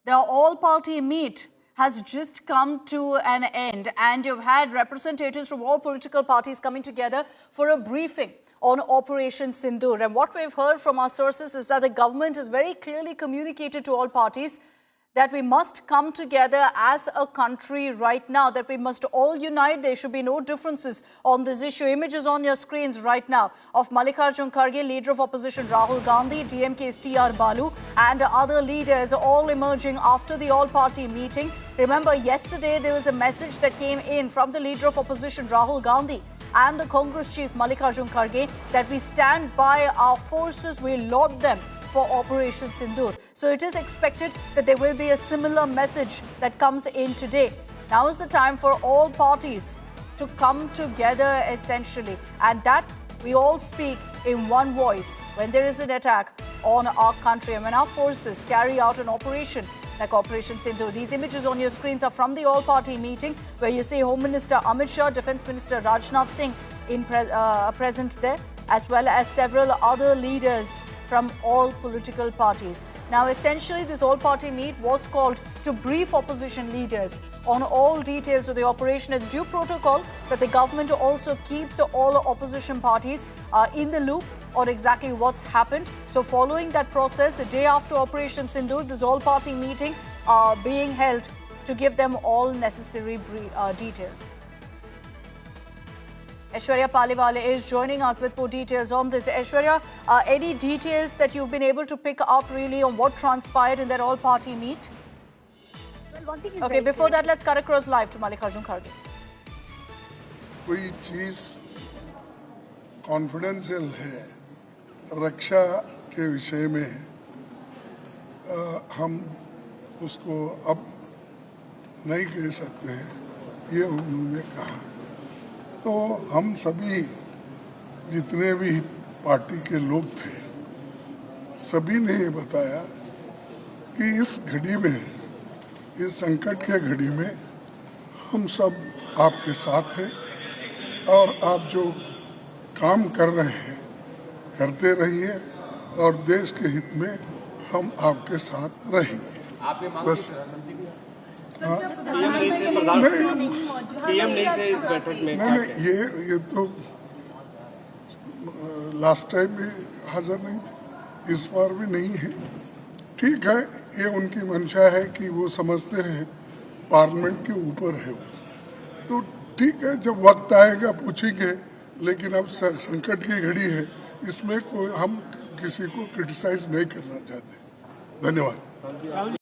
The all-party meet has just come to an end, and you've had representatives from all political parties coming together for a briefing on Operation Sindoor. And what we've heard from our sources is that the government has very clearly communicated to all parties that we must come together as a country right now, that we must all unite. There should be no differences on this issue. Images on your screens right now of Mallikarjun Kharge, leader of opposition Rahul Gandhi, DMK's T.R. Balu and other leaders all emerging after the all-party meeting. Remember, yesterday there was a message that came in from the leader of opposition Rahul Gandhi and the Congress chief Mallikarjun Kharge that we stand by our forces, we laud them for Operation Sindoor. So it is expected that there will be a similar message that comes in today. Now is the time for all parties to come together essentially, and that we all speak in one voice when there is an attack on our country and when our forces carry out an operation like Operation Sindoor. These images on your screens are from the all-party meeting where you see Home Minister Amit Shah, Defence Minister Rajnath Singh present there, as well as several other leaders from all political parties. Now, essentially, this all-party meet was called to brief opposition leaders on all details of the operation. It's due protocol that the government also keeps all opposition parties in the loop on exactly what's happened. So following that process, a day after Operation Sindoor, this all-party meeting being held to give them all necessary details. Aishwarya Paliwale is joining us with more details on this. Aishwarya, any details that you've been able to pick up really on what transpired in that all-party meet? Well, one thing is okay, before that, let's cut across live to Mallikarjun Kharge. कोई चीज़ confidential है रक्षा के विषय में हम उसको अब नहीं कह सकते हैं, ये उन्होंने कहा। तो हम सभी जितने भी पार्टी के लोग थे, सभी ने ये बताया कि इस घड़ी में, इस संकट के घड़ी में हम सब आपके साथ हैं और आप जो काम कर रहे हैं करते रहिए और देश के हित में हम आपके साथ रहेंगे। बस पीएम नहीं थे इस बैठक में। नहीं, ये तो लास्ट टाइम भी हाजिर नहीं थे, इस बार भी नहीं है। ठीक है, ये उनकी मंशा है कि वो समझते हैं पार्लियामेंट के ऊपर है वो, तो ठीक है, जब वक्त आएगा पूछेंगे। लेकिन अब संकट की घड़ी है, इसमें कोई हम किसी को क्रिटिसाइज नहीं करना चाहते। धन्यवाद।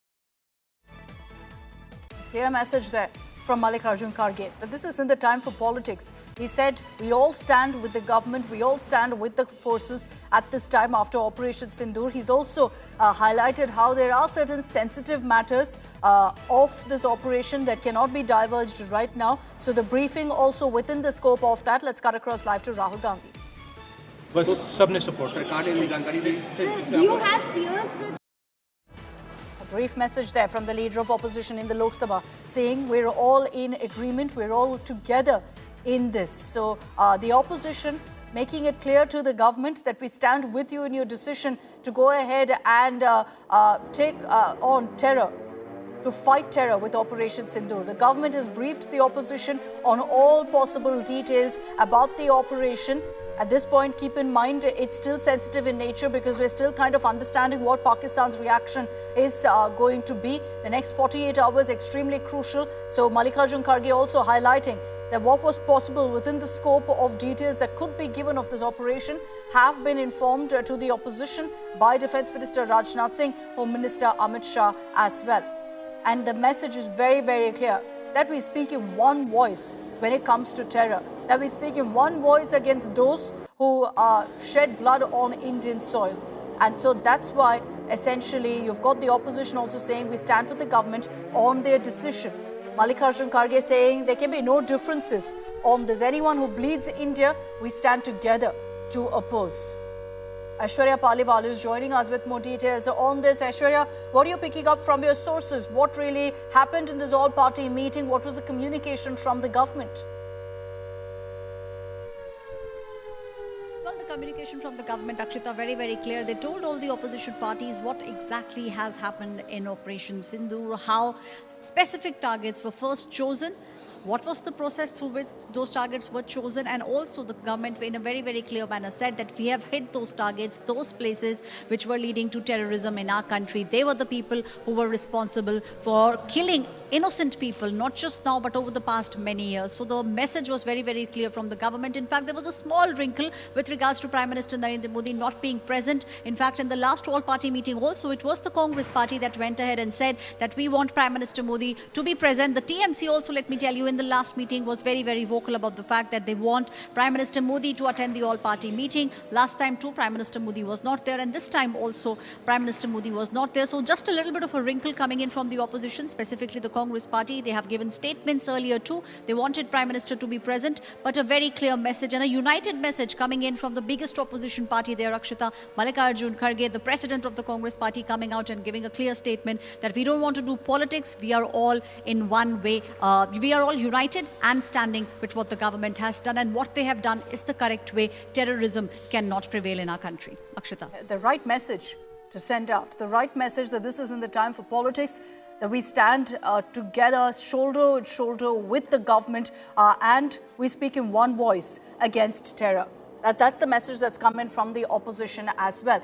Clear message there from Mallikarjun Kharge that this isn't the time for politics. He said we all stand with the government, we all stand with the forces at this time after Operation Sindoor. He's also highlighted how there are certain sensitive matters of this operation that cannot be divulged right now. So the briefing also within the scope of that. Let's cut across live to Rahul Gandhi. बस सबने support do you have fears with Brief message there from the leader of opposition in the Lok Sabha saying we're all in agreement, we're all together in this. So the opposition making it clear to the government that we stand with you in your decision to go ahead and take on terror, to fight terror with Operation Sindoor. The government has briefed the opposition on all possible details about the operation. At this point, keep in mind, it's still sensitive in nature because we're still kind of understanding what Pakistan's reaction is going to be. The next 48 hours extremely crucial. So Mallikarjun Kharge also highlighting that what was possible within the scope of details that could be given of this operation have been informed to the opposition by Defence Minister Rajnath Singh, Home Minister Amit Shah as well. And the message is very, very clear that we speak in one voice when it comes to terror, that we speak in one voice against those who shed blood on Indian soil. And so that's why essentially you've got the opposition also saying we stand with the government on their decision. Mallikarjun Kharge saying there can be no differences on this. Anyone who bleeds India, we stand together to oppose. Aishwarya Paliwale is joining us with more details on this. Aishwarya, what are you picking up from your sources? What really happened in this all-party meeting? What was the communication from the government? Well, the communication from the government, Akshita, very, very clear. They told all the opposition parties what exactly has happened in Operation Sindoor, how specific targets were first chosen, what was the process through which those targets were chosen, and also the government in a very, very clear manner said that we have hit those targets, those places which were leading to terrorism in our country. They were the people who were responsible for killing innocent people, not just now but over the past many years. So the message was very, very clear from the government. In fact, there was a small wrinkle with regards to Prime Minister Narendra Modi not being present. In fact, in the last all-party meeting also, it was the Congress party that went ahead and said that we want Prime Minister Modi to be present. The TMC also, let me tell you, in the last meeting was very, very vocal about the fact that they want Prime Minister Modi to attend the all-party meeting. Last time too, Prime Minister Modi was not there, and this time also Prime Minister Modi was not there. So just a little bit of a wrinkle coming in from the opposition, specifically the Congress party. They have given statements earlier too. They wanted Prime Minister to be present, but a very clear message and a united message coming in from the biggest opposition party there, Akshita, Mallikarjun Kharge, the president of the Congress party, coming out and giving a clear statement that we don't want to do politics. We are all in one way. We are all united and standing with what the government has done, and what they have done is the correct way. Terrorism cannot prevail in our country. Akshita. The right message to send out, the right message that this isn't the time for politics, that we stand together, shoulder to shoulder with the government, and we speak in one voice against terror. That's the message that's come in from the opposition as well.